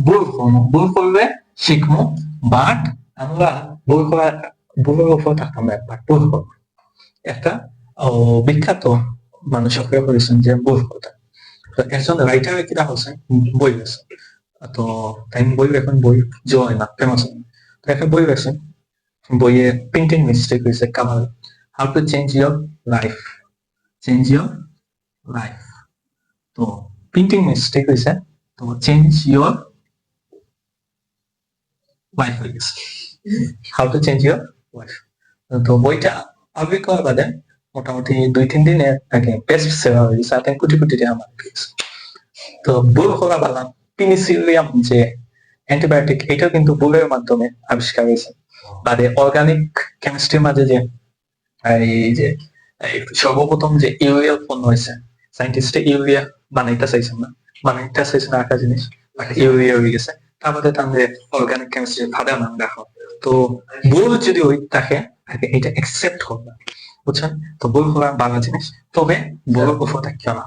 ভুল করলে শিখবো, বাট আমরা ভুলের উপর থাকতাম না, বাট ভুল করবো। একটা বিখ্যাত মানুষ করেছেন যে ভুল কথা। তো একজন রাইটার কিরা হচ্ছে বই গেছে, তো তাই বই এখন বই জয় না ফেমাস, তো একটা বই গেছে, বইয়ে প্রিন্টিং মিস্টেক হয়েছে Kamal, how to change your life, change your life. তো প্রিন্টিং মিস্টেক হয়েছে, তো চেঞ্জ ইয়োর ওয়াইফ হয়ে গেছে, how to change your wife. তো বইটা আবিষ্কার করার বাদে মোটামুটি 2-3 দিনে আগে বেস্ট সেলার হয়ে গেছে, আর কোটি কোটি টাকা মার্কেট গেছে। তো ভুল করা বালা পিনিসিলিয়াম যে অ্যান্টিবায়োটিক, এটাও কিন্তু ভুলের মাধ্যমে আবিষ্কার হয়েছে। বাদে অর্গানিক কেমিস্ট্রির মাঝে যে এই যে সর্বপ্রথম যে ইউরিয়া উৎপন্ন হয়েছে, সাইন্টিস্ট ইউরিয়া বানাইতে চাইছেন না, বানাইতে চাইছেন একটা জিনিস, বাট ইউরিয়া হয়ে গেছে। তারপরে তাহলে অর্গানিক কেমিস্ট্রি ভালো নাম রাখো। তো ভুল যদি ওই থাকে এটা একসেপ্ট করবে, বুঝছেন? তো ভুল করা ভালো জিনিস, তবে ভুলের উপর থাকতে না।